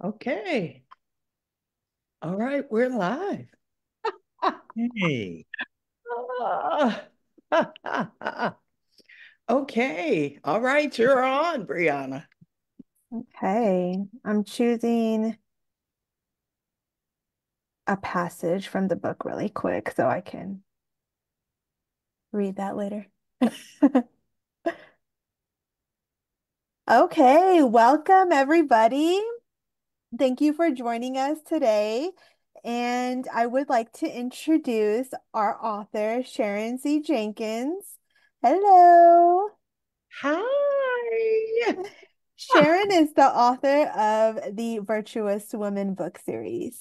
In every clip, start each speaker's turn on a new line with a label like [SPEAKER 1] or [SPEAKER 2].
[SPEAKER 1] Okay. All right, we're live.
[SPEAKER 2] Hey,
[SPEAKER 1] Ah. Okay. All right, you're on, Brianna.
[SPEAKER 3] Okay, I'm choosing a passage from the book really quick so I can read that later. Okay, welcome everybody. Thank you for joining us today. And I would like to introduce our author, Sharon C. Jenkins. Hello.
[SPEAKER 1] Hi.
[SPEAKER 3] Sharon is the author of the Virtuous Woman book series.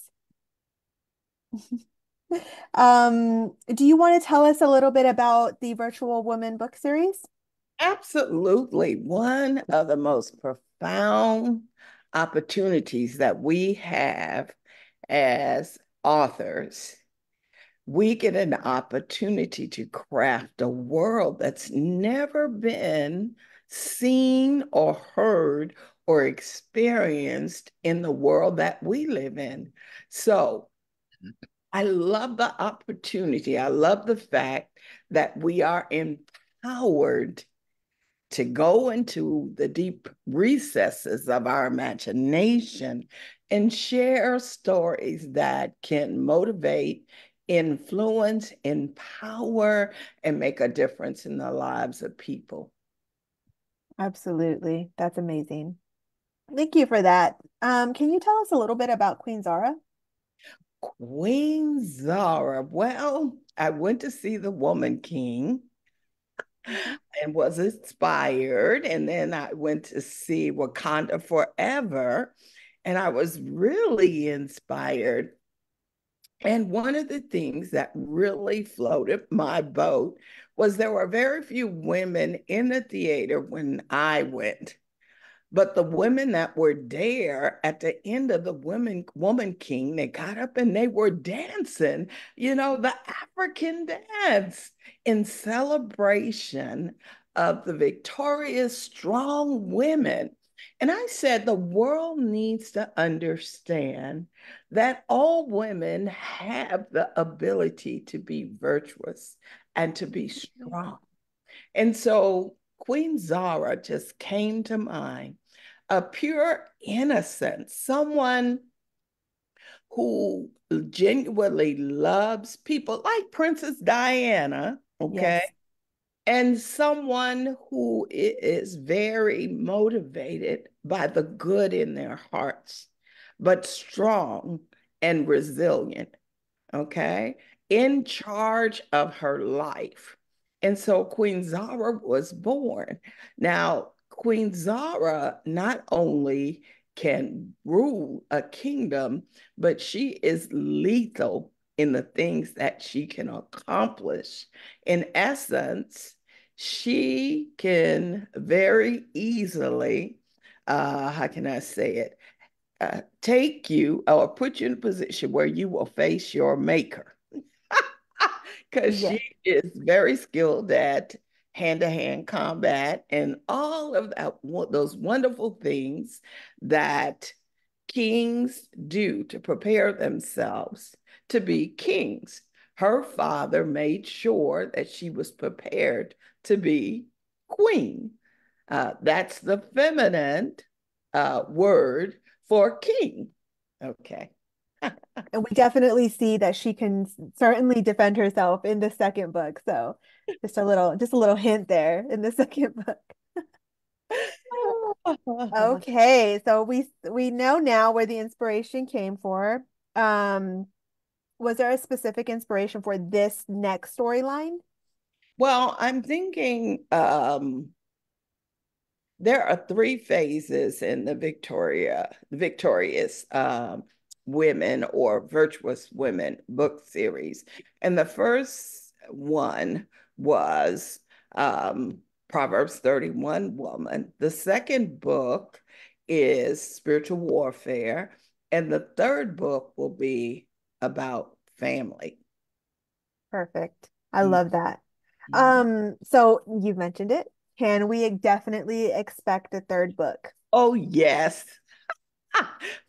[SPEAKER 3] Do you want to tell us a little bit about the Virtual Woman book series?
[SPEAKER 1] Absolutely. One of the most profound opportunities that we have as authors, we get an opportunity to craft a world that's never been seen or heard or experienced in the world that we live in. So I love the opportunity. I love the fact that we are empowered to go into the deep recesses of our imagination and share stories that can motivate, influence, empower, and make a difference in the lives of people.
[SPEAKER 3] Absolutely. That's amazing. Thank you for that. Can you tell us a little bit about Queen Zara?
[SPEAKER 1] Queen Zara. Well, I went to see The Woman King
[SPEAKER 3] Mhm.
[SPEAKER 1] and was inspired. And then I went to see Wakanda Forever, and I was really inspired. And one of the things that really floated my boat was there were very few women in the theater when I went. But the women that were there at the end of the Woman King, they got up and they were dancing, the African dance in celebration of the victorious, strong women. And I said, the world needs to understand that all women have the ability to be virtuous and to be strong. And so Queen Zara just came to mind, a pure innocence, someone who genuinely loves people like Princess Diana, okay?
[SPEAKER 3] Yes,
[SPEAKER 1] And someone who is very motivated by the good in their hearts, but strong and resilient, okay, in charge of her life. And so Queen Zara was born. Now, Queen Zara not only can rule a kingdom, but she is lethal in the things that she can accomplish. In essence, she can very easily, how can I say it, take you or put you in a position where you will face your maker because she
[SPEAKER 3] yes,
[SPEAKER 1] is very skilled at hand-to-hand combat and all of that, those wonderful things that kings do to prepare themselves to be kings. Her father made sure that she was prepared to be queen. That's the feminine word for king. Okay.
[SPEAKER 3] and we definitely see that she can certainly defend herself in the second book. So just a little hint there in the second book. Okay, so we know now where the inspiration came for. Um, was there a specific inspiration for this next storyline?
[SPEAKER 1] Well, I'm thinking there are three phases in the victorious women or virtuous women book series. And the first one was Proverbs 31 Woman. The second book is Spiritual Warfare. And the third book will be about family.
[SPEAKER 3] Perfect. I
[SPEAKER 1] Mhm.
[SPEAKER 3] love that. So you've mentioned it. Can we definitely expect a third book?
[SPEAKER 1] Oh, yes.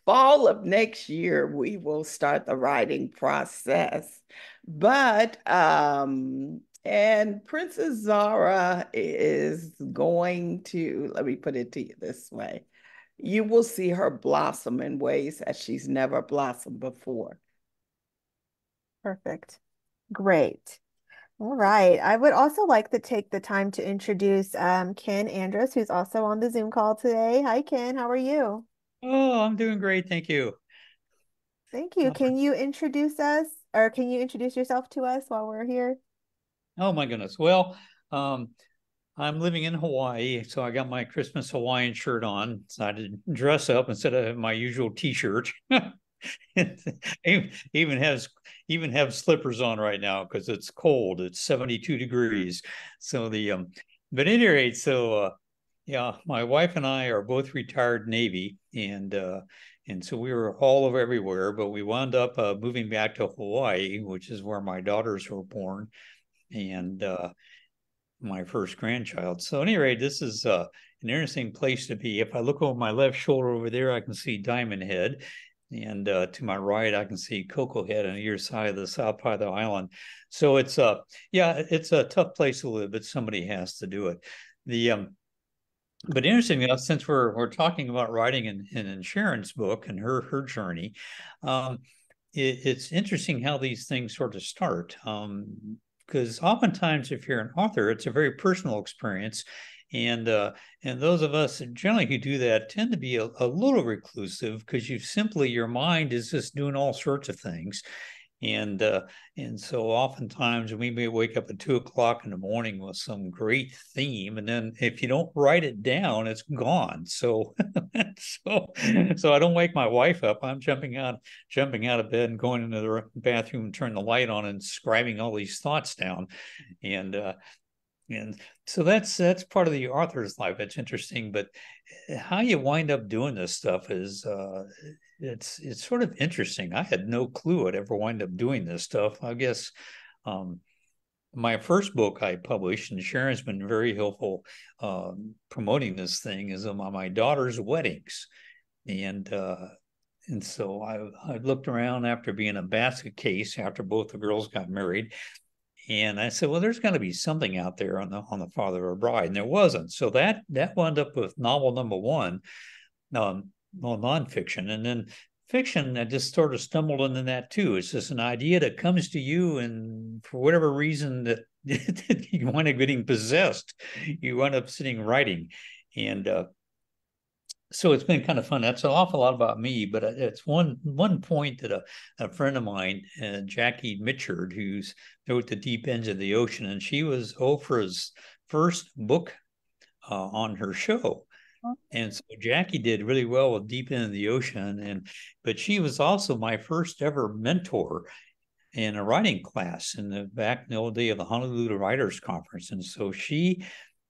[SPEAKER 1] Fall of next year, we will start the writing process. But and Princess Zara is going to, let me put it to you this way. You will see her blossom in ways that she's never blossomed before.
[SPEAKER 3] Perfect. Great. All right. I would also like to take the time to introduce Ken Andrus, who's also on the Zoom call today. Hi, Ken. How are you?
[SPEAKER 2] Oh, I'm doing great. Thank you.
[SPEAKER 3] Thank you. Can you introduce us, or can you introduce yourself to us while we're here?
[SPEAKER 2] Oh my goodness. Well, um, I'm living in Hawaii, so I got my Christmas Hawaiian shirt on. Decided to dress up instead of my usual T-shirt. even has even have slippers on right now because it's cold. It's 72 degrees. So but at any rate, yeah, my wife and I are both retired Navy, and so we were all over everywhere. But we wound up moving back to Hawaii, which is where my daughters were born, and my first grandchild. So, at any rate, this is an interesting place to be. If I look over my left shoulder over there, I can see Diamond Head. And to my right, I can see Cocoa Head on either side of the south part of the island. So yeah, it's a tough place to live, but somebody has to do it. The But interesting enough, since we're talking about writing an Sharon's book and her journey, um, it's interesting how these things sort of start. Because oftentimes, if you're an author, it's a very personal experience, and those of us generally who do that tend to be a little reclusive because your mind is just doing all sorts of things, and uh, and so oftentimes we may wake up at 2 o'clock in the morning with some great theme, and then if you don't write it down, it's gone. So so I don't wake my wife up. I'm jumping out of bed and going into the bathroom, turn the light on, and scribing all these thoughts down. And and so that's part of the author's life. It's interesting, but how you wind up doing this stuff is it's sort of interesting. I had no clue I'd ever wind up doing this stuff. I guess um, my first book I published, and Sharon's been very helpful promoting this thing, is on my daughter's weddings, and so I looked around after being a basket case after both the girls got married, and I said, well, there's got to be something out there on the father of a bride, and there wasn't. So that wound up with novel number one, well, nonfiction, and then fiction. I just sort of stumbled into that too. It's just an idea that comes to you, and for whatever reason that you wind up getting possessed, you wind up sitting writing, and so it's been kind of fun. That's an awful lot about me, but it's one point that a friend of mine, Jackie Mitchard, who's wrote The Deep Ends of the Ocean, and she was Oprah's first book on her show. And so Jackie did really well with Deep End of the Ocean, but she was also my first ever mentor in a writing class back in the old day of the Honolulu Writers Conference. And so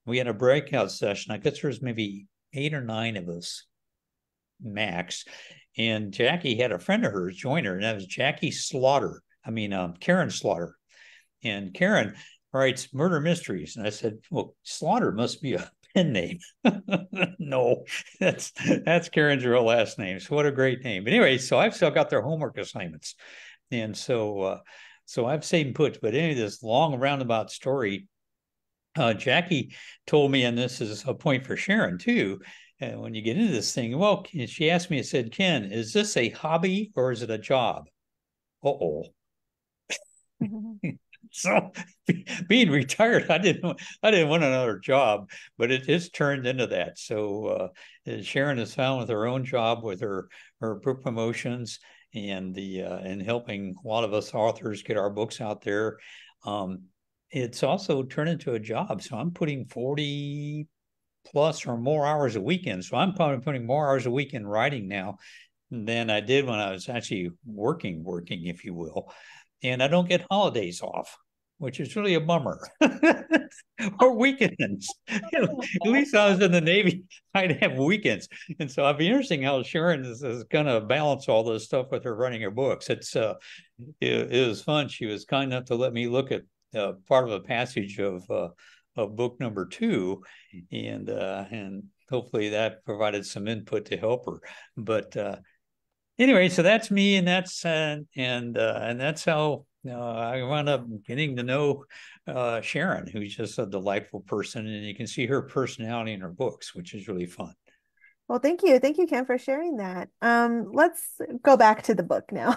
[SPEAKER 2] we had a breakout session. I guess there was maybe 8 or 9 of us max. And Jackie had a friend of hers join her, and that was Jackie Slaughter. Karen Slaughter. And Karen writes murder mysteries. And I said, well, Slaughter must be a pen name. No, that's Karen's real last name. So what a great name. But anyway, so I've still got their homework assignments. And so I've stayed put. But anyway, this long roundabout story, Jackie told me, and this is a point for Sharon too, when you get into this thing, well, she asked me, I said, Ken, is this a hobby or is it a job? Uh-oh. So being retired, I didn't want another job, but it's turned into that. So Sharon has found with her own job, with her book promotions, and helping a lot of us authors get our books out there. It's also turned into a job. So I'm putting 40 plus or more hours a weekend. So I'm probably putting more hours a week in writing now than I did when I was actually working, if you will. And I don't get holidays off, which is really a bummer. Or weekends. At least I was in the Navy, I'd have weekends. And so it'd be interesting how Sharon is going to balance all this stuff with her running her books. It was fun. She was kind enough to let me look at part of a passage of book number 2, and hopefully that provided some input to help her. But anyway, so that's me, and that's how I wound up getting to know Sharon, who's just a delightful person, and you can see her personality in her books, which is really fun.
[SPEAKER 3] Well, thank you. Thank you, Ken, for sharing that. Let's go back to the book now.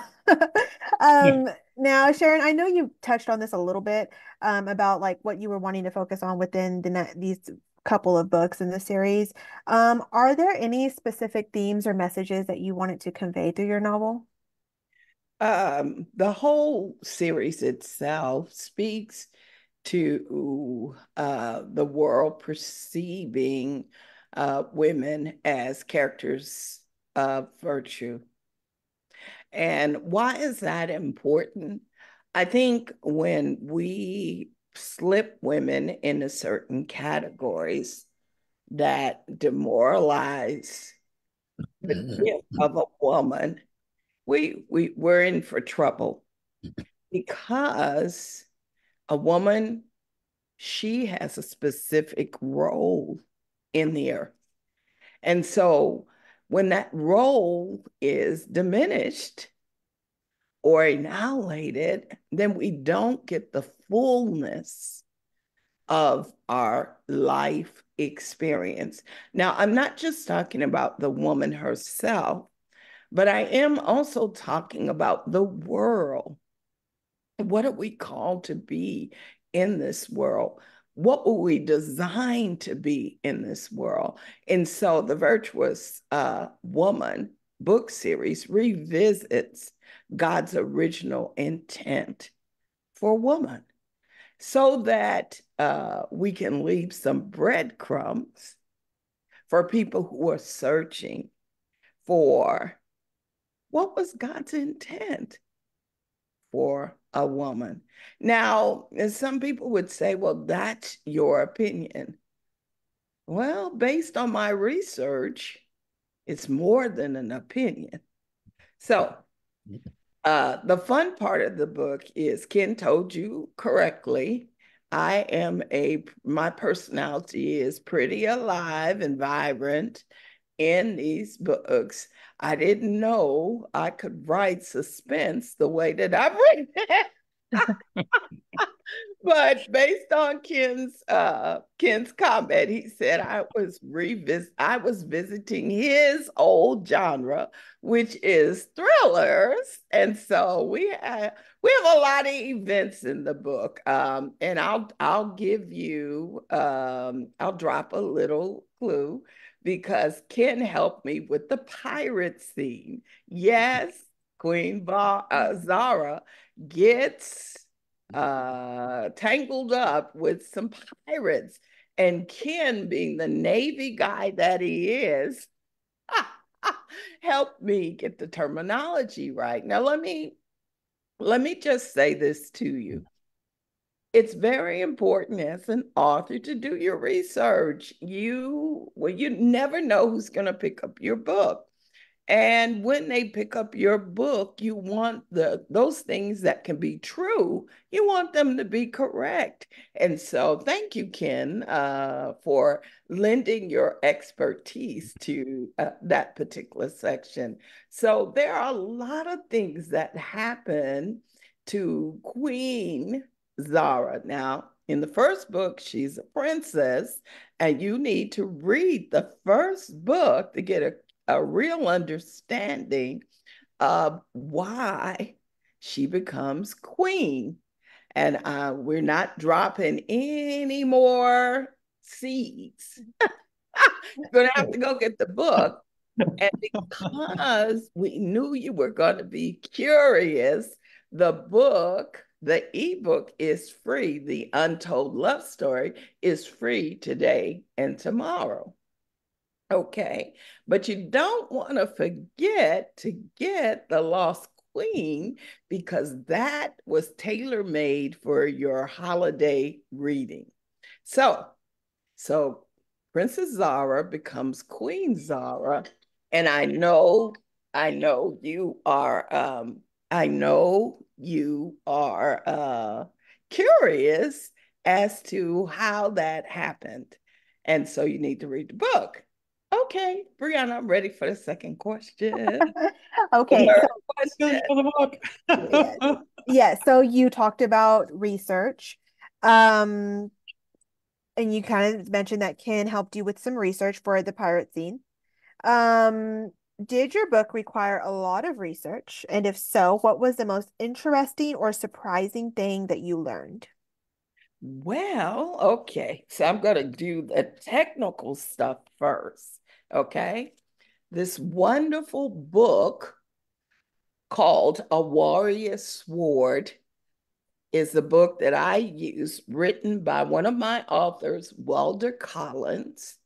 [SPEAKER 2] Yeah.
[SPEAKER 3] Now, Sharon, I know you touched on this a little bit, about like what you were wanting to focus on within these couple of books in the series. Are there any specific themes or messages that you wanted to convey through your novel?
[SPEAKER 1] The whole series itself speaks to the world perceiving women as characters of virtue. And why is that important? I think when we slip women into certain categories that demoralize the gift of a woman, we're in for trouble because a woman, she has a specific role in the earth. And so when that role is diminished or annihilated, then we don't get the fullness of our life experience. Now, I'm not just talking about the woman herself, but I am also talking about the world. What are we called to be in this world? What were we designed to be in this world? And so the Virtuous Woman book series revisits God's original intent for woman so that we can leave some breadcrumbs for people who are searching for what was God's intent for a woman. Now, some people would say, well, that's your opinion. Well, based on my research, it's more than an opinion. So, the fun part of the book is Ken told you correctly. My personality is pretty alive and vibrant in these books. I didn't know I could write suspense the way that I've written it. But based on Ken's comment, he said I was visiting his old genre, which is thrillers. And so we have a lot of events in the book. And I'll give you I'll drop a little clue because Ken helped me with the pirate scene. Yes, Zara gets tangled up with some pirates. And Ken, being the Navy guy that he is, helped me get the terminology right. Now, let me just say this to you. It's very important as an author to do your research. You never know who's going to pick up your book. And when they pick up your book, you want those things that can be true, you want them to be correct. And so thank you, Ken, for lending your expertise to that particular section. So there are a lot of things that happen to Queen Zara. Now, in the first book, she's a princess, and you need to read the first book to get a real understanding of why she becomes queen. And we're not dropping any more seeds. You're going to have to go get the book. And because we knew you were going to be curious, the ebook is free. The Untold Love Story is free today and tomorrow. Okay, but you don't want to forget to get The Lost Queen because that was tailor-made for your holiday reading. So Princess Zara becomes Queen Zara, and I know you are curious as to how that happened. And so you need to read the book. Okay, Brianna, I'm ready for the second question.
[SPEAKER 3] Okay,
[SPEAKER 1] Third
[SPEAKER 3] so
[SPEAKER 2] Let's finish
[SPEAKER 1] question.
[SPEAKER 2] the
[SPEAKER 3] yeah,
[SPEAKER 2] book.
[SPEAKER 3] yeah. So you talked about research, um, and you kind of mentioned that Ken helped you with some research for the pirate scene. Um, did your book require a lot of research? And if so, what was the most interesting or surprising thing that you learned?
[SPEAKER 1] Well, okay. So I'm going to do the technical stuff first. Okay. This wonderful book called A Warrior's Sword is the book that I use, written by one of my authors, Walter Collins.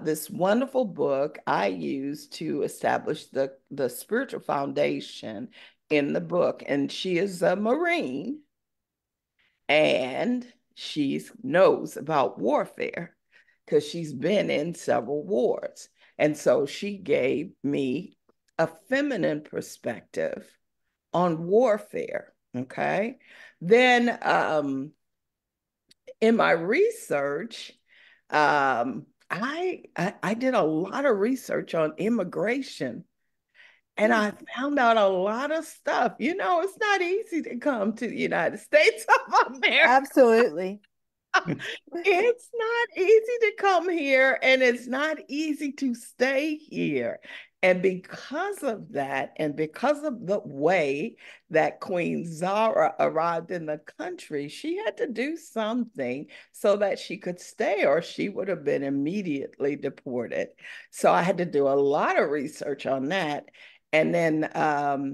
[SPEAKER 1] This wonderful book I use to establish the spiritual foundation in the book. And she is a Marine and she knows about warfare because she's been in several wars. And so she gave me a feminine perspective on warfare. Okay. Then in my research, I did a lot of research on immigration and
[SPEAKER 3] Hmm.
[SPEAKER 1] I found out a lot of stuff. You know, it's not easy to come to the United States of America.
[SPEAKER 3] Absolutely.
[SPEAKER 1] It's not easy to come here and it's not easy to stay here. And because of that, and because of the way that Queen Zara arrived in the country, she had to do something so that she could stay, or she would have been immediately deported. So I had to do a lot of research on that. And then uh,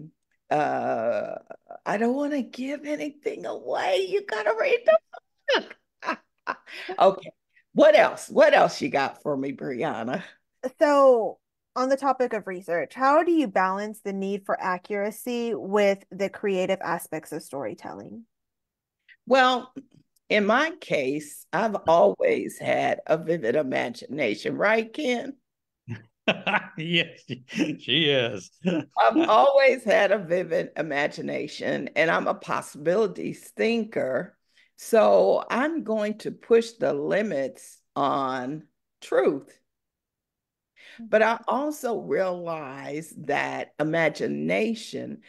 [SPEAKER 1] I don't want to give anything away. You got to read the book. Okay. What else? What else you got for me, Brianna?
[SPEAKER 3] So, on the topic of research, how do you balance the need for accuracy with the creative aspects of storytelling?
[SPEAKER 1] Well, in my case, I've always had a vivid imagination, right, Ken?
[SPEAKER 2] Yes, she is.
[SPEAKER 1] I've always had a vivid imagination and I'm a possibilities thinker. So I'm going to push the limits on truth. But I also realize that imagination,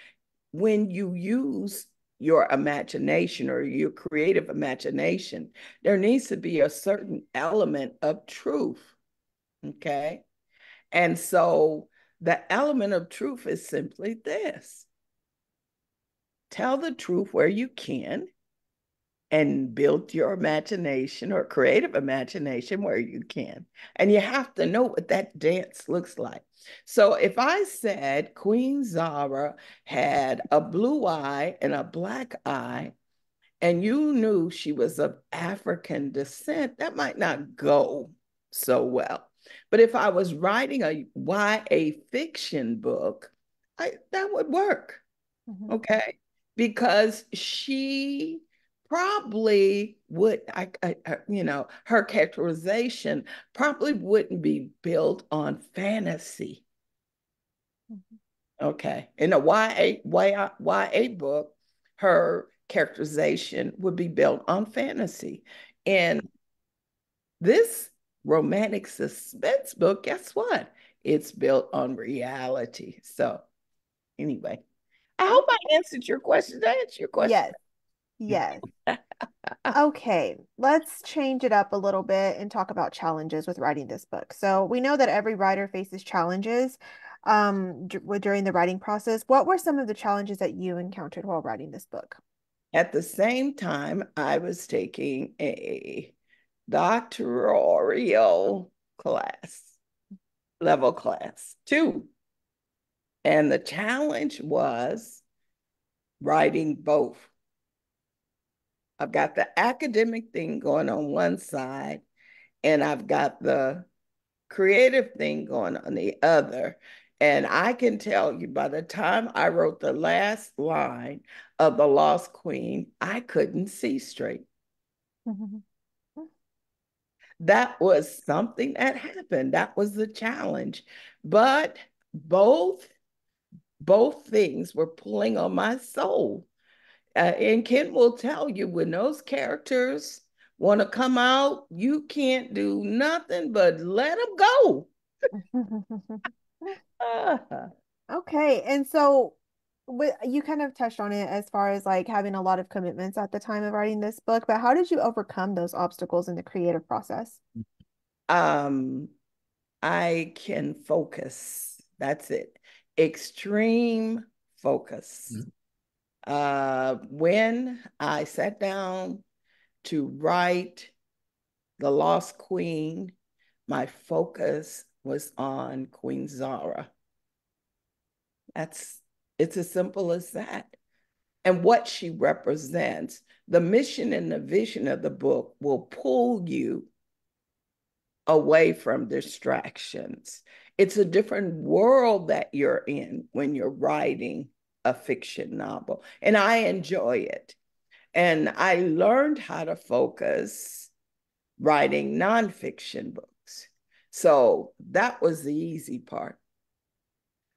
[SPEAKER 1] when you use your imagination or your creative imagination, there needs to be a certain element of truth. Okay. And so the element of truth is simply this: tell the truth where you can and build your imagination or creative imagination where you can. And you have to know what that dance looks like. So if I said Queen Zara had a blue eye and a black eye, and you knew she was of African descent, that might not go so well. But if I was writing a YA fiction book, that would work.
[SPEAKER 3] Mhm.
[SPEAKER 1] Okay. Because she probably would, her characterization probably wouldn't be built on fantasy.
[SPEAKER 3] Mhm.
[SPEAKER 1] Okay. In a YA book, her characterization would be built on fantasy. In this romantic suspense book, guess what? It's built on reality. So, anyway, I hope I answered your question. Did I answer your question?
[SPEAKER 3] Yes, yes. Okay, let's change it up a little bit and talk about challenges with writing this book. So we know that every writer faces challenges during the writing process. What were some of the challenges that you encountered while writing this book?
[SPEAKER 1] At the same time, I was taking a doctoral class, level class two. And the challenge was writing both. I've got the academic thing going on one side, and I've got the creative thing going on the other. And I can tell you, by the time I wrote the last line of The Lost Queen, I couldn't see straight.
[SPEAKER 3] Mhm.
[SPEAKER 1] That was something that happened. That was the challenge. But both both things were pulling on my soul. And Ken will tell you, when those characters want to come out, you can't do nothing but let them go.
[SPEAKER 3] Okay, and so you kind of touched on it as far as like having a lot of commitments at the time of writing this book, but how did you overcome those obstacles in the creative process?
[SPEAKER 1] um, I can focus. That's it. Extreme focus.
[SPEAKER 2] Mhm.
[SPEAKER 1] When I sat down to write The Lost Queen, my focus was on Queen Zara. That's it's as simple as that. And what she represents, the mission and the vision of the book will pull you away from distractions. It's a different world that you're in when you're writing a fiction novel. And I enjoy it. And I learned how to focus writing nonfiction books. So that was the easy part.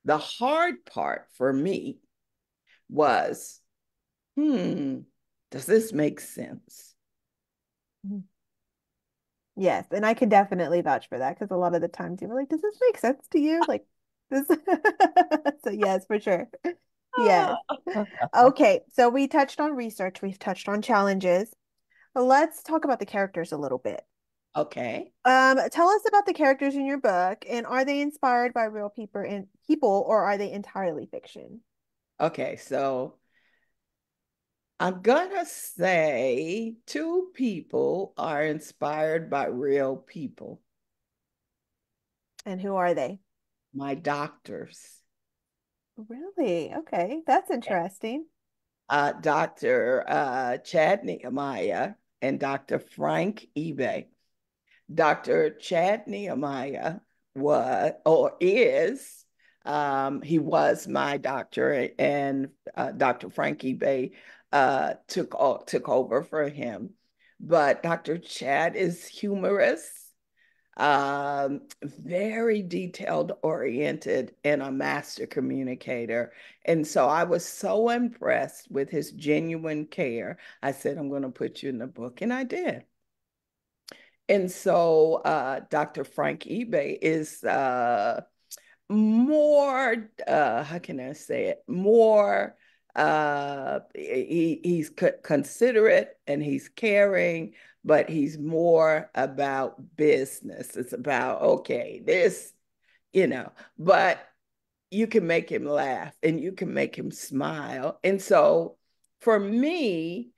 [SPEAKER 1] The hard part for me was, does this make sense?
[SPEAKER 3] Mhm. Yes, and I can definitely vouch for that because a lot of the times you were like, does this make sense to you? Like this so yes, for sure. Yes. Okay, so we touched on research, we've touched on challenges. Let's talk about the characters a little bit.
[SPEAKER 1] Okay.
[SPEAKER 3] Tell us about the characters in your book, and are they inspired by real people or are they entirely fiction?
[SPEAKER 1] Okay. So I'm gonna say two people are inspired by real people.
[SPEAKER 3] And who are they?
[SPEAKER 1] My doctors,
[SPEAKER 3] Really? Okay, that's interesting.
[SPEAKER 1] Dr. Chad Nehemiah and Dr. Frank eBay. Dr. Chad Nehemiah was or is he was my doctor, and Dr. Frankie Bay took over for him. But Dr. Chad is humorous, very detailed oriented, and a master communicator. And so I was so impressed with his genuine care. I said, I'm going to put you in the book, and I did. And so Dr. Frank eBay is more, how can I say it? More, he's considerate and he's caring, but he's more about business. It's about, okay, this, but you can make him laugh and you can make him smile. And so for me,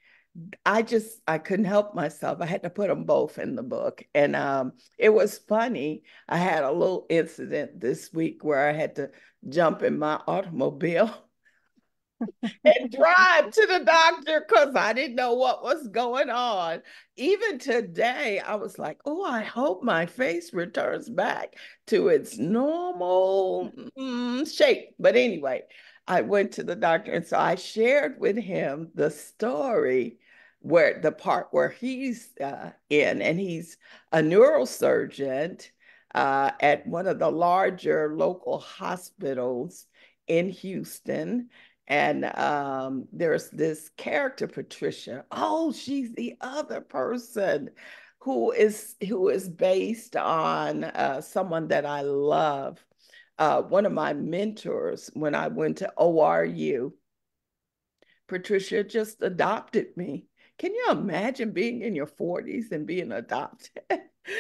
[SPEAKER 1] I couldn't help myself. I had to put them both in the book. And it was funny. I had a little incident this week where I had to jump in my automobile and drive to the doctor because I didn't know what was going on. Even today, I was like, oh, I hope my face returns back to its normal shape. But anyway, I went to the doctor. And so I shared with him the story where the part where he's in, and he's a neurosurgeon at one of the larger local hospitals in Houston. And there's this character, Patricia. Oh, she's the other person who is based on someone that I love. One of my mentors when I went to ORU, Patricia just adopted me. Can you imagine being in your 40s and being adopted?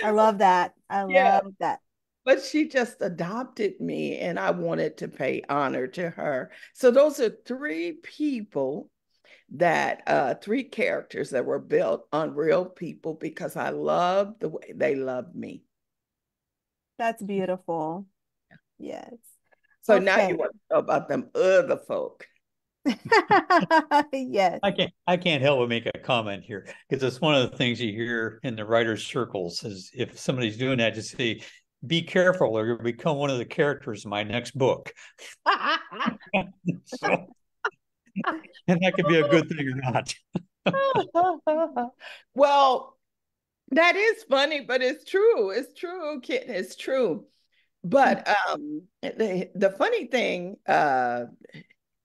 [SPEAKER 3] I love that. I
[SPEAKER 1] Yeah,
[SPEAKER 3] love that.
[SPEAKER 1] but she just adopted me, and I wanted to pay honor to her. So those are three people three characters that were built on real people because I love the way they love me.
[SPEAKER 3] That's beautiful. Yes.
[SPEAKER 1] So now you
[SPEAKER 3] Okay.
[SPEAKER 1] want to know about them other folk.
[SPEAKER 3] Yes.
[SPEAKER 2] I can't help but make a comment here because it's one of the things you hear in the writers' circles is if somebody's doing that, just say, be careful or you'll become one of the characters in my next book. So, and that could be a good thing or not.
[SPEAKER 1] Well, that is funny, but it's true. It's true, kitten. It's true. But the funny thing,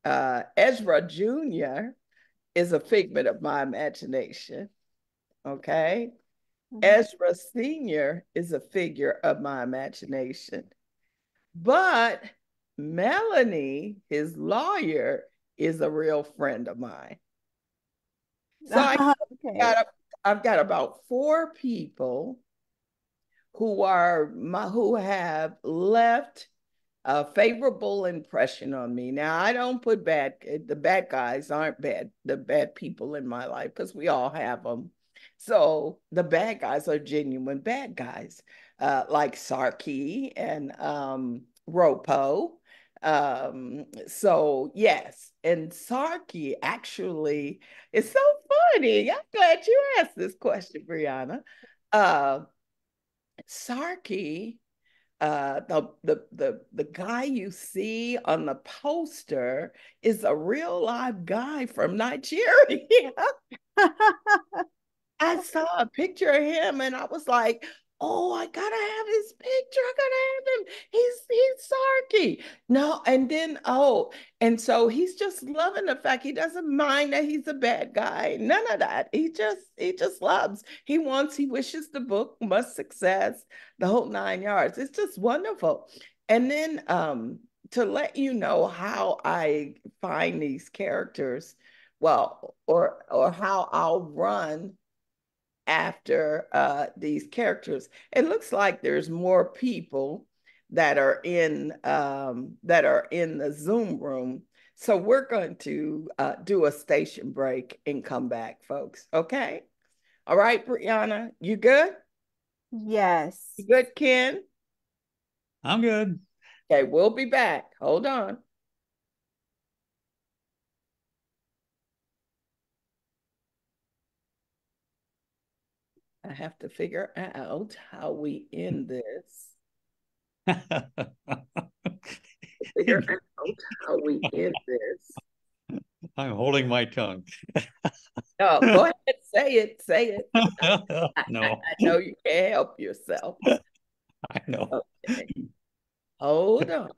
[SPEAKER 1] Ezra Jr. is a figment of my imagination. Okay.
[SPEAKER 3] Mhm.
[SPEAKER 1] Ezra Sr. is a figure of my imagination. But Melanie, his lawyer, is a real friend of mine. So
[SPEAKER 3] Okay.
[SPEAKER 1] got I've got about four people who have left a favorable impression on me. Now, I don't put the bad guys aren't bad, the bad people in my life, because we all have them. So the bad guys are genuine bad guys, like Sarky and Ropo. So yes, and Sarky actually is so funny. I'm glad you asked this question, Brianna. Uh, Sarky, the guy you see on the poster is a real live guy from Nigeria. I saw a picture of him and I was like, oh, I gotta have his picture. I gotta have him. He's Sarky. No, and then and so he's just loving the fact he doesn't mind that he's a bad guy. None of that. He just loves. He wishes the book much success, the whole 9 yards. It's just wonderful. And then to let you know how I find these characters, well, or how I'll run after these characters. It looks like there's more people that are in the Zoom room. So we're going to do a station break and come back, folks. Okay. All right, Brianna, you good?
[SPEAKER 3] Yes.
[SPEAKER 1] You good, Ken?
[SPEAKER 2] I'm good.
[SPEAKER 1] Okay, we'll be back. Hold on. I have to figure out how we end this. Figure out how we end this.
[SPEAKER 2] I'm holding my tongue.
[SPEAKER 1] No, go ahead, say it, say it. I
[SPEAKER 2] No,
[SPEAKER 1] know you can't help yourself.
[SPEAKER 2] I know.
[SPEAKER 1] Okay, hold on.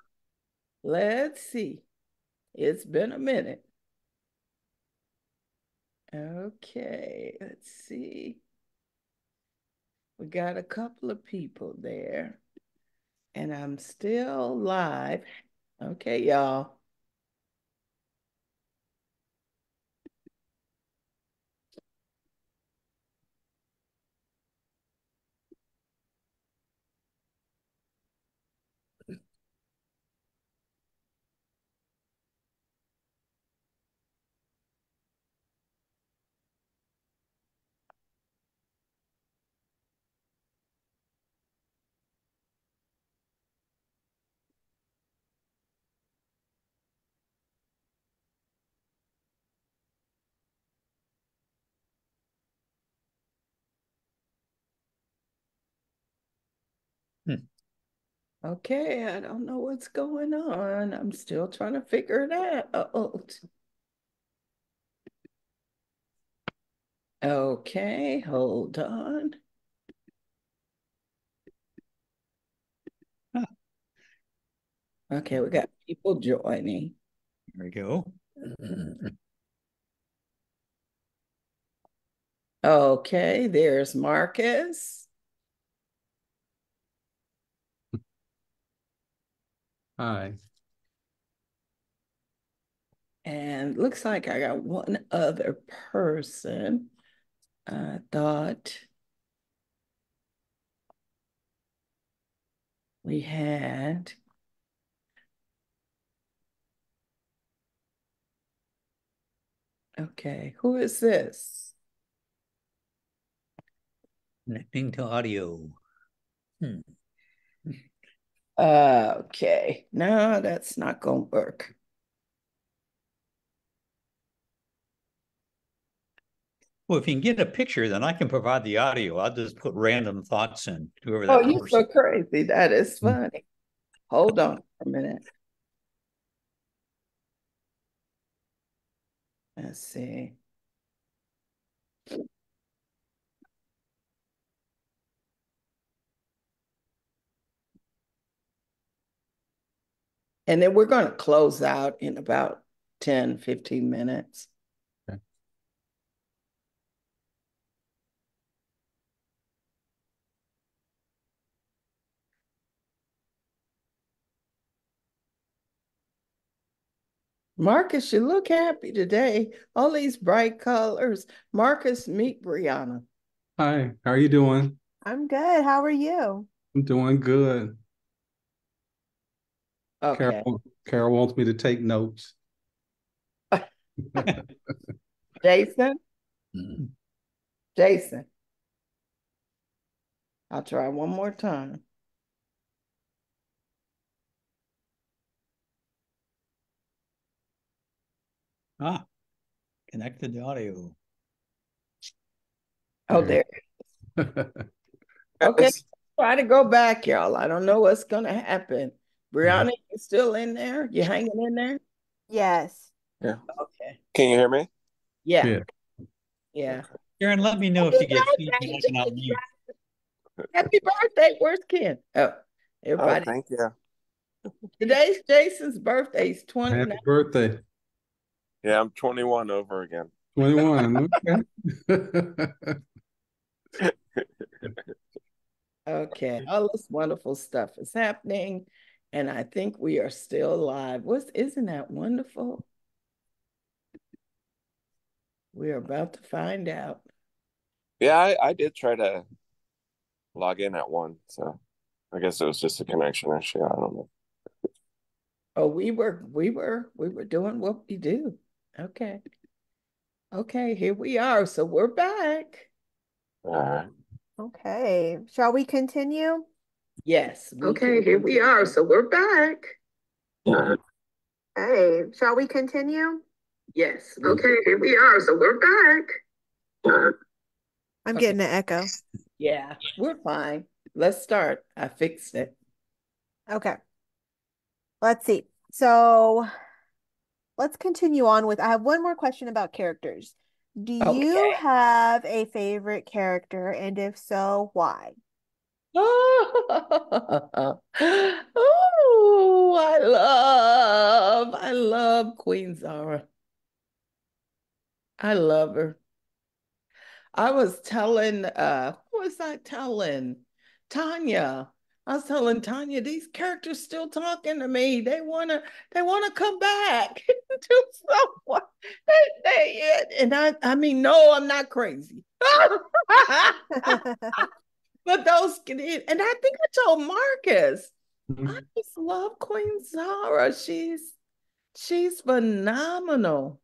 [SPEAKER 1] Let's see. It's been a minute. Okay, let's see. We got a couple of people there, and I'm still live. Okay, y'all.
[SPEAKER 2] Hmm.
[SPEAKER 1] Okay, I don't know what's going on. I'm still trying to figure it out. Okay, hold on. Okay, we got people joining.
[SPEAKER 2] There we go.
[SPEAKER 1] Okay, there's Marcus.
[SPEAKER 2] Hi.
[SPEAKER 1] And looks like I got one other person. I thought we had. Okay, who is this?
[SPEAKER 2] Connecting to audio. Hmm.
[SPEAKER 1] Okay, no, that's not gonna work.
[SPEAKER 2] Well, if you can get a picture, then I can provide the audio. I'll just put random thoughts in, whoever
[SPEAKER 1] Oh,
[SPEAKER 2] that
[SPEAKER 1] you're so
[SPEAKER 2] person.
[SPEAKER 1] crazy. That is funny. Hold on for a minute. Let's see. And then we're going to close out in about 10, 15 minutes.
[SPEAKER 2] Okay.
[SPEAKER 1] Marcus, you look happy today. All these bright colors. Marcus, meet Brianna.
[SPEAKER 4] Hi, how are you doing?
[SPEAKER 3] I'm good. How are you?
[SPEAKER 4] I'm doing good.
[SPEAKER 1] Okay.
[SPEAKER 4] Carol wants me to take notes.
[SPEAKER 1] Jason, Jason, I'll try one more time.
[SPEAKER 2] Connected the audio.
[SPEAKER 1] Oh, there. Okay,
[SPEAKER 5] Guys.
[SPEAKER 1] try to go back, y'all. I don't know what's gonna happen. Brianna, you still in there? You hanging in there?
[SPEAKER 3] Yes.
[SPEAKER 5] Yeah.
[SPEAKER 1] Okay.
[SPEAKER 5] Can you hear me?
[SPEAKER 1] Yeah.
[SPEAKER 4] Yeah.
[SPEAKER 1] Yeah.
[SPEAKER 2] Karen, let me know if you get feedback and I'll mute.
[SPEAKER 1] Happy birthday. Where's Ken? Oh,
[SPEAKER 5] Oh,
[SPEAKER 1] everybody.
[SPEAKER 5] thank you.
[SPEAKER 1] Today's Jason's birthday. He's 29.
[SPEAKER 4] Happy birthday.
[SPEAKER 5] Yeah, I'm 21 over again.
[SPEAKER 4] 21. Okay.
[SPEAKER 1] Okay. All this wonderful stuff is happening. And I think we are still alive. Isn't that wonderful? We are about to find out.
[SPEAKER 5] Yeah, I did try to log in at 1, so I guess it was just a connection issue. I don't know.
[SPEAKER 1] Oh, we were doing what we do. Okay. Okay, here we are. So we're back.
[SPEAKER 5] All right.
[SPEAKER 3] Okay. Shall we continue?
[SPEAKER 1] Yes.
[SPEAKER 6] Okay, here we are. So we're back.
[SPEAKER 5] All right.
[SPEAKER 3] Hey, shall we continue?
[SPEAKER 1] Yes.
[SPEAKER 6] Okay, here we are. So we're back.
[SPEAKER 5] All right.
[SPEAKER 3] I'm
[SPEAKER 1] Okay.
[SPEAKER 3] getting an echo.
[SPEAKER 1] Yeah, we're fine. Let's start. I fixed it.
[SPEAKER 3] Okay. Let's see. So let's continue on with, I have one more question about characters. Do you
[SPEAKER 1] Okay.
[SPEAKER 3] have a favorite character? And if so, why?
[SPEAKER 1] Oh, I love Queen Zara. I love her. I was telling, who was I telling? Tanya. I was telling Tanya, these characters still talking to me. They wanna come back. Do someone. And I mean, no, I'm not crazy. But those, and I think I told Marcus, I just love Queen Zara. She's phenomenal.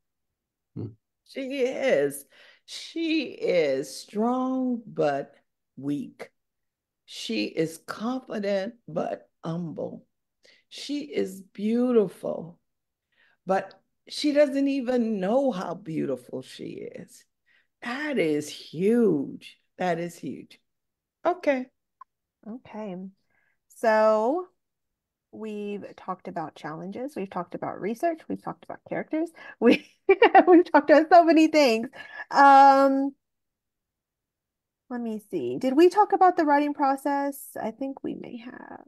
[SPEAKER 1] She is. She is strong but weak. She is confident but humble. She is beautiful, but she doesn't even know how beautiful she is. That is huge. That is huge. Okay.
[SPEAKER 3] Okay. So we've talked about challenges, we've talked about research, we've talked about characters, we've talked about so many things. Let me see. Did we talk about the writing process? I think we may have.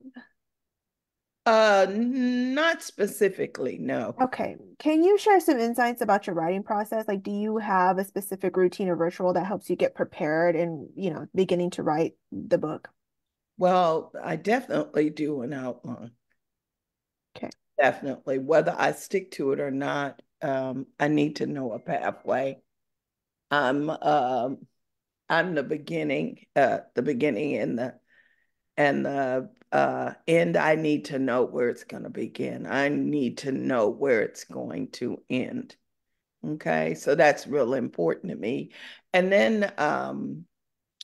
[SPEAKER 1] Not specifically, no.
[SPEAKER 3] Okay. Can you share some insights about your writing process? Like, do you have a specific routine or ritual that helps you get prepared and, beginning to write the book?
[SPEAKER 1] Well, I definitely do an outline.
[SPEAKER 3] Okay.
[SPEAKER 1] Definitely. Whether I stick to it or not, I need to know a pathway. I'm the beginning and the end. I need to know where it's going to begin. I need to know where it's going to end. Okay, so that's real important to me. And then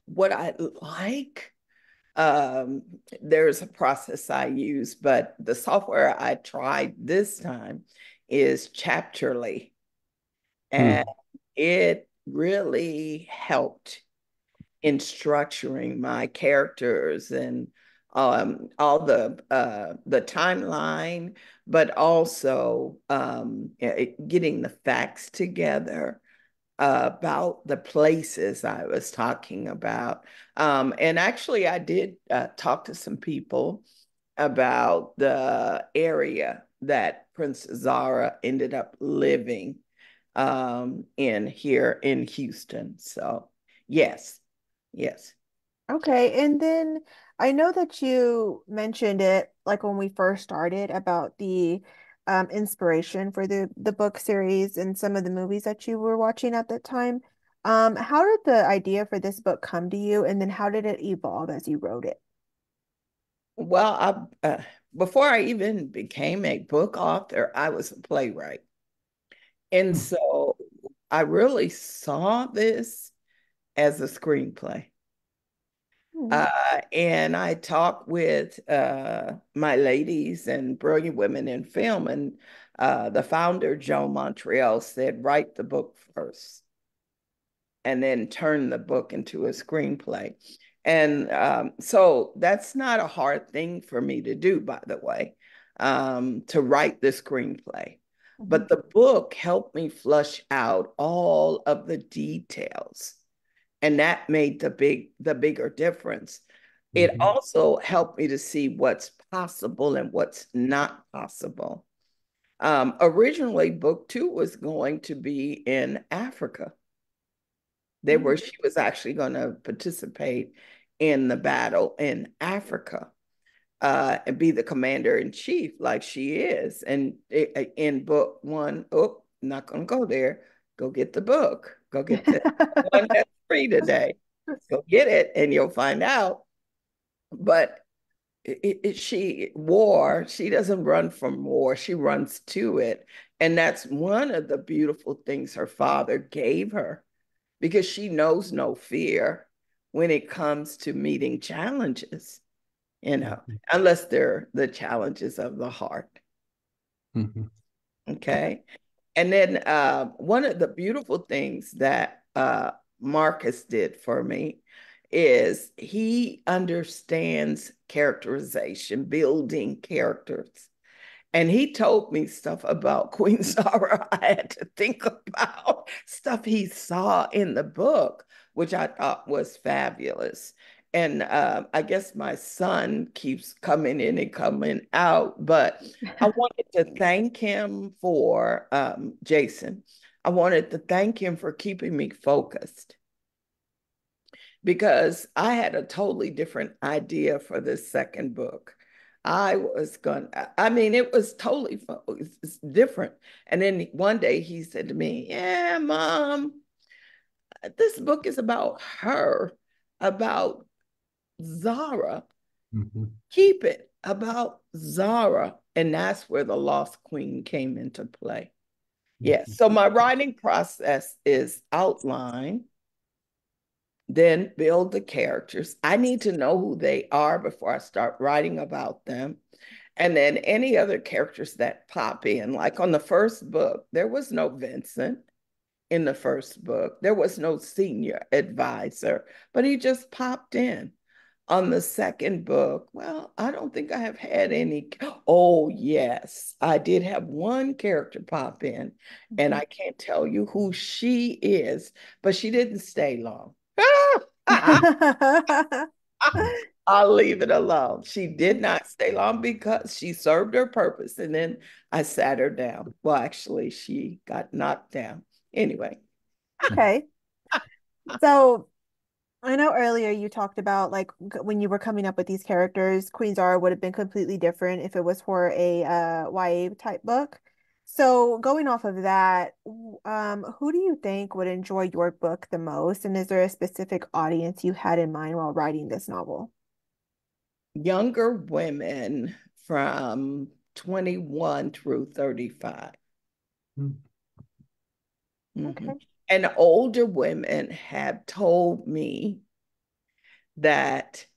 [SPEAKER 1] what I like, there's a process I use, but the software I tried this time is Chapterly, and it really helped in structuring my characters and all the timeline, but also getting the facts together about the places I was talking about. And actually, I did talk to some people about the area that Princess Zara ended up living in here in Houston. So, yes, yes.
[SPEAKER 3] Okay. And then I know that you mentioned it like when we first started about the inspiration for the book series and some of the movies that you were watching at that time. How did the idea for this book come to you, and then how did it evolve as you wrote it?
[SPEAKER 1] Well, before I even became a book author, I was a playwright. And
[SPEAKER 4] Hmm.
[SPEAKER 1] so I really saw this as a screenplay.
[SPEAKER 3] Hmm.
[SPEAKER 1] And I talked with my ladies and brilliant women in film, and the founder, Joe Montreal, said, write the book first and then turn the book into a screenplay. And so that's not a hard thing for me to do, by the way, to write the screenplay.
[SPEAKER 3] Mhm.
[SPEAKER 1] But the book helped me flush out all of the details. And that made the bigger difference. It
[SPEAKER 4] Mhm.
[SPEAKER 1] also helped me to see what's possible and what's not possible. Originally, book two was going to be in Africa.
[SPEAKER 3] Mhm.
[SPEAKER 1] She was actually going to participate in the battle in Africa, and be the commander in chief like she is. And in book one, oh, not going to go there. Go get the book. Go get the one that's free today. Go get it, and you'll find out. But she doesn't run from war. She runs to it. And that's one of the beautiful things her father gave her, because she knows no fear when it comes to meeting challenges,
[SPEAKER 4] Mhm.
[SPEAKER 1] unless they're the challenges of the heart.
[SPEAKER 4] Mhm.
[SPEAKER 1] Okay. And then one of the beautiful things that Marcus did for me is he understands characterization, building characters. And he told me stuff about Queen Zara I had to think about, stuff he saw in the book, which I thought was fabulous. And I guess my son keeps coming in and coming out, but I wanted to thank him for Jason. I wanted to thank him for keeping me focused, because I had a totally different idea for this second book. I mean, it was totally it's different. And then one day he said to me, yeah, Mom, this book is about her, about Zara.
[SPEAKER 4] Mhm.
[SPEAKER 1] Keep it about Zara. And that's where the Lost Queen came into play. Yes.
[SPEAKER 4] Mhm.
[SPEAKER 1] So my writing process is outline, then build the characters. I need to know who they are before I start writing about them. And then any other characters that pop in, like on the first book, there was no Vincent in the first book. There was no senior advisor, but he just popped in. On the second book, well, I don't think I have had any. Oh, yes, I did have one character pop in, and I can't tell you who she is, but she didn't stay long. I'll leave it alone. She did not stay long because she served her purpose. And then I sat her down. Well, actually, she got knocked down. Anyway,
[SPEAKER 3] Okay. So I know earlier you talked about like when you were coming up with these characters, Queen Zara would have been completely different if it was for a YA type book. So going off of that, who do you think would enjoy your book the most? And is there a specific audience you had in mind while writing this novel?
[SPEAKER 1] younger women from 21 through 35.
[SPEAKER 4] Mhm.
[SPEAKER 1] Mhm.
[SPEAKER 3] Okay.
[SPEAKER 1] And older women have told me that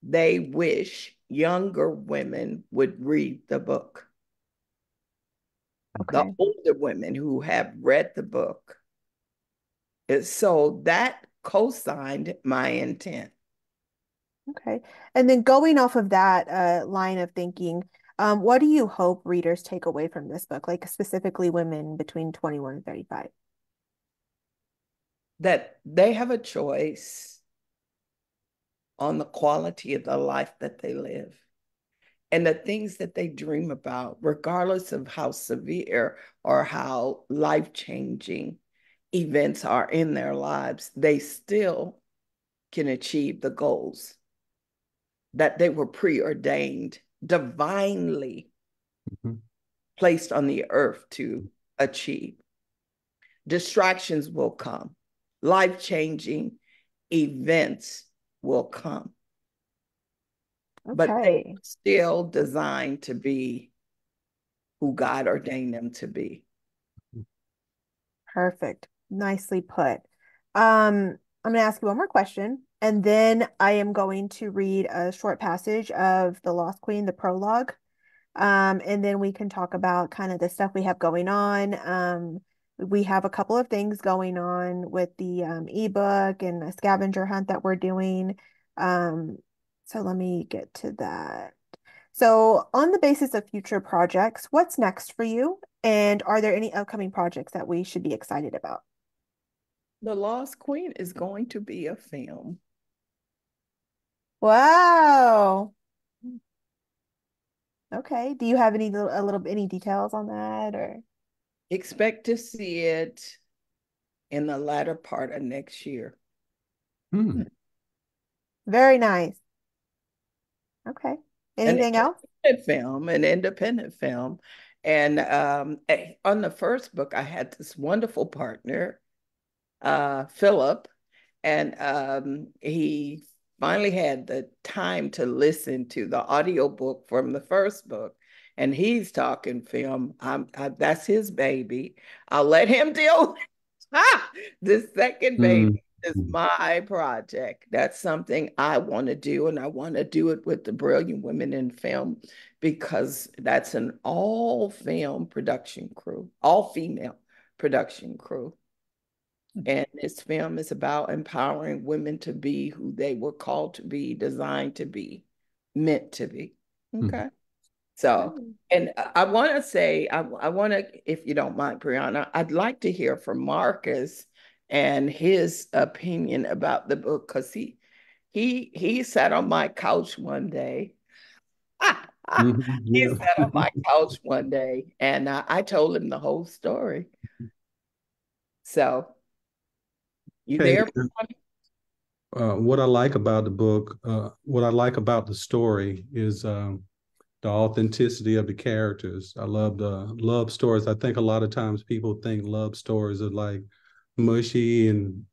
[SPEAKER 1] they wish younger women would read the book. The
[SPEAKER 3] Okay.
[SPEAKER 1] older women who have read the book. So that co-signed my intent.
[SPEAKER 3] Okay. And then going off of that line of thinking, what do you hope readers take away from this book, like specifically women between 21 and 35?
[SPEAKER 1] That they have a choice on the quality of the life that they live and the things that they dream about, regardless of how severe or how life-changing events are in their lives, they still can achieve the goals that they were preordained divinely.
[SPEAKER 4] Mhm.
[SPEAKER 1] placed on the earth to achieve. Distractions will come. Life-changing events will come. But they're
[SPEAKER 3] Okay.
[SPEAKER 1] still designed to be who God ordained them to be.
[SPEAKER 3] Perfect. Nicely put. I'm going to ask you one more question, and then I am going to read a short passage of The Lost Queen, the prologue. And then we can talk about kind of the stuff we have going on. We have a couple of things going on with the ebook and a scavenger hunt that we're doing. So let me get to that. So, on the basis of future projects, what's next for you? And are there any upcoming projects that we should be excited about?
[SPEAKER 1] The Lost Queen is going to be a film.
[SPEAKER 3] Wow. Okay. Do you have any details on that or?
[SPEAKER 1] Expect to see it in the latter part of next year.
[SPEAKER 4] Hmm.
[SPEAKER 3] Very nice. Okay.
[SPEAKER 1] An
[SPEAKER 3] Anything else?
[SPEAKER 1] independent film. And on the first book, I had this wonderful partner, Philip, and he finally had the time to listen to the audiobook from the first book. And he's talking film. That's his baby. I'll let him deal. The second
[SPEAKER 4] Hmm.
[SPEAKER 1] baby is my project. That's something I want to do, and I want to do it with the brilliant women in film because that's an all film production crew, all female production crew. And this film is about empowering women to be who they were called to be, designed to be, meant to be. Okay. So, and I want to say, I want to, if you don't mind, Brianna, I'd like to hear from Marcus and his opinion about the book because he sat on my couch one day.
[SPEAKER 4] Mhm.
[SPEAKER 1] He
[SPEAKER 4] Yeah.
[SPEAKER 1] sat on my couch one day, and I told him the whole story. So, you
[SPEAKER 4] Hey,
[SPEAKER 1] there?
[SPEAKER 4] what I like about the book, what I like about the story is the authenticity of the characters. I love the love stories. I think a lot of times people think love stories are like mushy and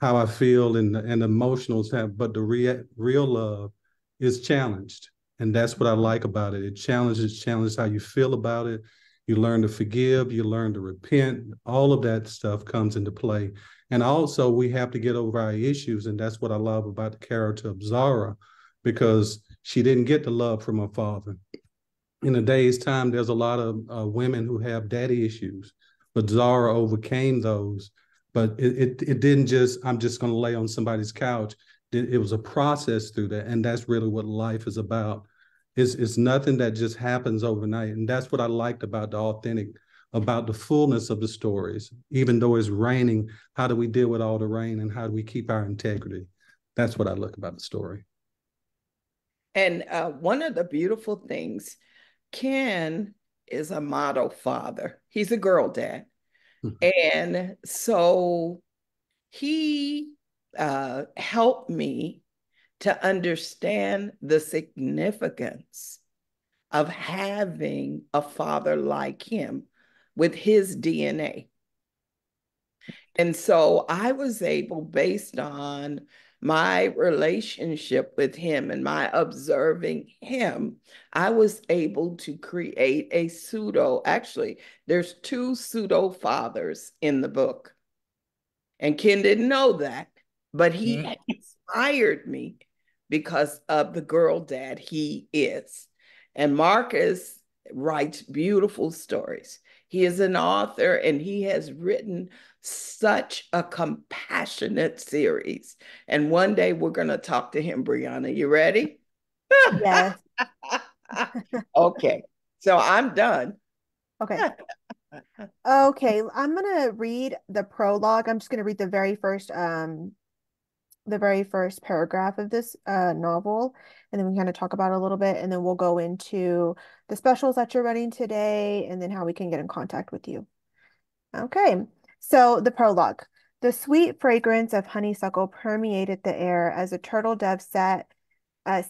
[SPEAKER 4] how I feel and emotionals have, but the real love is challenged. And that's what I like about it. It challenges how you feel about it. You learn to forgive, you learn to repent. All of that stuff comes into play. And also we have to get over our issues. And that's what I love about the character of Zara, because she didn't get the love from her father. In a day's time, there's a lot of women who have daddy issues, but Zara overcame those. But it didn't just, I'm just going to lay on somebody's couch. It was a process through that. And that's really what life is about. It's nothing that just happens overnight. And that's what I liked about the authentic, about the fullness of the stories. Even though it's raining, how do we deal with all the rain and how do we keep our integrity? That's what I look about the story.
[SPEAKER 1] And one of the beautiful things, Ken is a model father. He's a girl dad. And so he helped me to understand the significance of having a father like him with his DNA. And so I was able, based on my relationship with him and my observing him, I was able to create a pseudo, actually, there's two pseudo fathers in the book. And Ken didn't know that, but he inspired me because of the girl dad he is. And Marcus writes beautiful stories. He is an author and he has written such a compassionate series. And one day we're going to talk to him, Brianna. You ready?
[SPEAKER 3] Yes.
[SPEAKER 1] Okay. So I'm done.
[SPEAKER 3] Okay. Okay, I'm gonna read the prologue. I'm just gonna read the very first paragraph of this novel, and then we kind of talk about it a little bit, and then we'll go into the specials that you're running today, and then how we can get in contact with you. Okay, so the prologue. The sweet fragrance of honeysuckle permeated the air as a turtle dove sat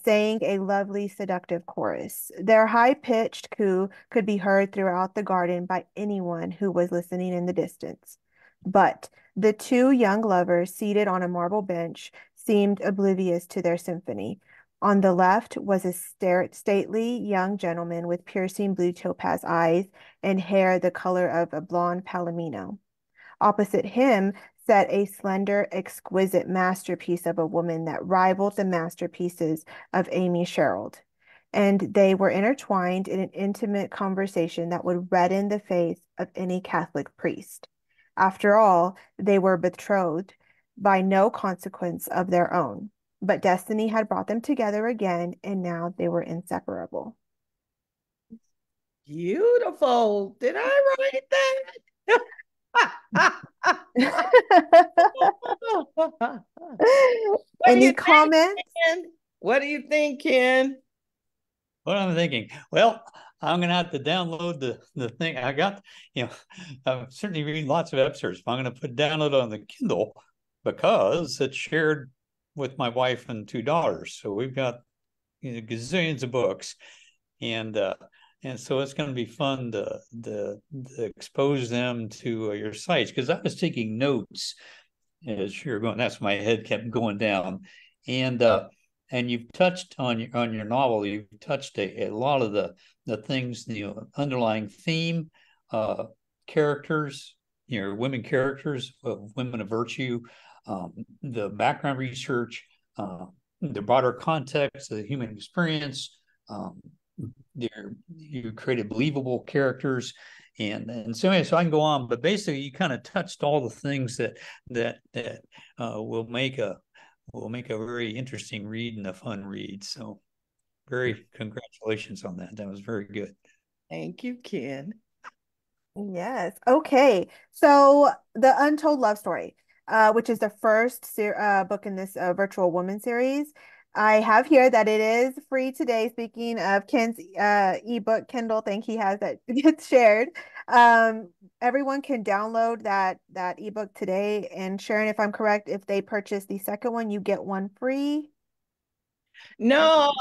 [SPEAKER 3] sang a lovely, seductive chorus. Their high-pitched coo could be heard throughout the garden by anyone who was listening in the distance. But the two young lovers seated on a marble bench seemed oblivious to their symphony. On the left was a stately young gentleman with piercing blue topaz eyes and hair the color of a blonde palomino. Opposite him sat a slender, exquisite masterpiece of a woman that rivaled the masterpieces of Amy Sherald. And they were intertwined in an intimate conversation that would redden the face of any Catholic priest. After all, they were betrothed by no consequence of their own. But destiny had brought them together again, and now they were inseparable.
[SPEAKER 1] Beautiful. Did I write that? What do
[SPEAKER 3] Any
[SPEAKER 1] you think,
[SPEAKER 3] comments?
[SPEAKER 1] Ken? What do you think, Ken?
[SPEAKER 2] What I'm thinking, well, I'm gonna have to download the thing. I got, I'm certainly reading lots of excerpts. I'm gonna put download on the Kindle because it's shared with my wife and two daughters. So we've got gazillions of books, and so it's going to be fun to expose them to your sites, because I was taking notes as you're going. That's my head kept going down, and you've touched on your novel. You've touched a lot of the things, underlying theme, characters, women characters, women of virtue, the background research, the broader context, the human experience. You created believable characters, and so anyway, so I can go on, but basically you kind of touched all the things that will make a very interesting read and a fun read. So very congratulations on that. That was very good.
[SPEAKER 1] Thank you, Ken.
[SPEAKER 3] Yes. Okay. So the Untold Love Story, which is the first book in this Virtual Woman series. I have here that it is free today. Speaking of Ken's ebook Kindle thing he has that gets shared. Everyone can download that ebook today. And Sharon, if I'm correct, if they purchase the second one, you get one free.
[SPEAKER 1] No,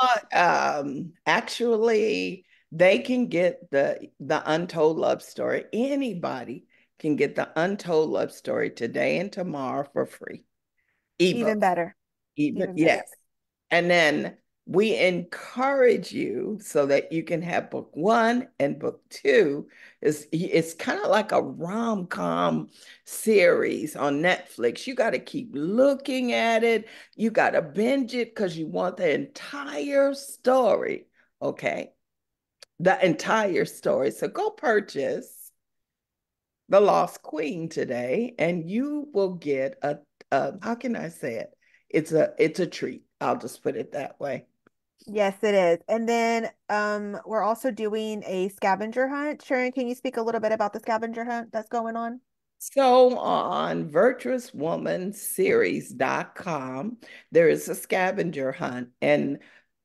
[SPEAKER 1] actually, they can get the Untold Love Story. Anybody can get the Untold Love Story today and tomorrow for free.
[SPEAKER 3] Even
[SPEAKER 1] Ebook.
[SPEAKER 3] better.
[SPEAKER 1] Even
[SPEAKER 3] Even better.
[SPEAKER 1] yes. And then we encourage you so that you can have book one and book two. It's kind of like a rom-com series on Netflix. You got to keep looking at it. You got to binge it because you want the entire story. Okay. The entire story. So go purchase The Lost Queen today, and you will get a how can I say it? It's a treat. I'll just put it that way.
[SPEAKER 3] Yes, it is. And then we're also doing a scavenger hunt. Sharon, can you speak a little bit about the scavenger hunt that's going on?
[SPEAKER 1] So on virtuouswomanseries.com, there is a scavenger hunt, and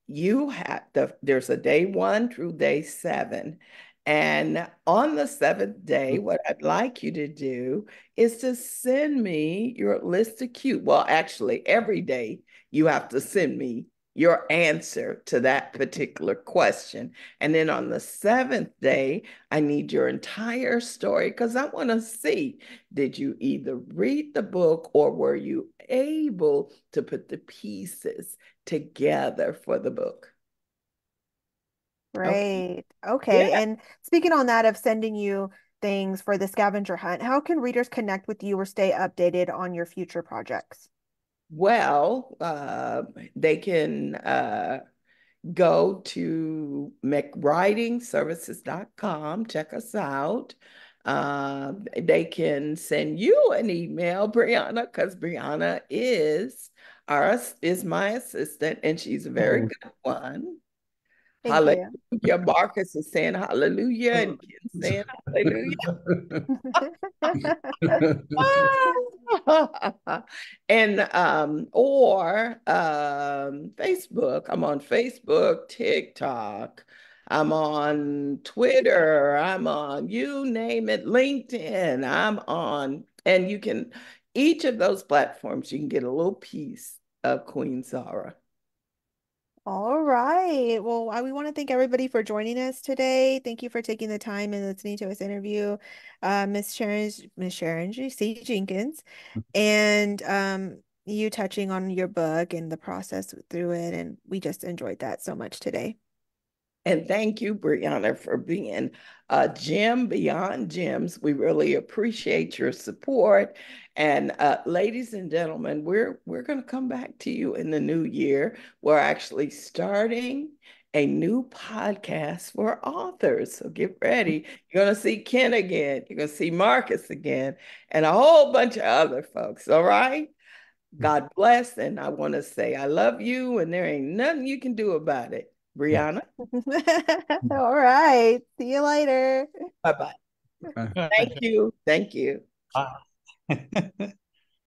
[SPEAKER 1] there's a day 1 through day 7. And on the 7th day, what I'd like you to do is to send me your list of cute. Well, actually, every day you have to send me your answer to that particular question. And then on the 7th day, I need your entire story because I want to see, did you either read the book or were you able to put the pieces together for the book? Okay.
[SPEAKER 3] Great. Okay.
[SPEAKER 1] Yeah.
[SPEAKER 3] And speaking on that of sending you things for the scavenger hunt, how can readers connect with you or stay updated on your future projects?
[SPEAKER 1] Well, they can go to mcwritingservices.com, check us out. They can send you an email, Brianna, because Brianna is my assistant, and she's a very
[SPEAKER 4] Oh,
[SPEAKER 1] good one.
[SPEAKER 3] Thank you.
[SPEAKER 1] Hallelujah. Marcus is saying hallelujah, and Ken saying hallelujah. And or Facebook. I'm on Facebook, TikTok. I'm on Twitter. I'm on, you name it, LinkedIn. I'm on, and you can, each of those platforms, you can get a little piece of Queen Zara.
[SPEAKER 3] All right. Well, we want to thank everybody for joining us today. Thank you for taking the time and listening to us interview Miss Sharon C. Jenkins, and you touching on your book and the process through it. And we just enjoyed that so much today.
[SPEAKER 1] And thank you, Brianna, for being a gem beyond gems. We really appreciate your support. And ladies and gentlemen, we're going to come back to you in the new year. We're actually starting a new podcast for authors. So get ready. You're going to see Ken again. You're going to see Marcus again, and a whole bunch of other folks. All right. God bless. And I want to say I love you, and there ain't nothing you can do about it. Brianna.
[SPEAKER 3] All right. See you later.
[SPEAKER 1] Bye-bye. Thank you. Thank you.
[SPEAKER 2] Bye.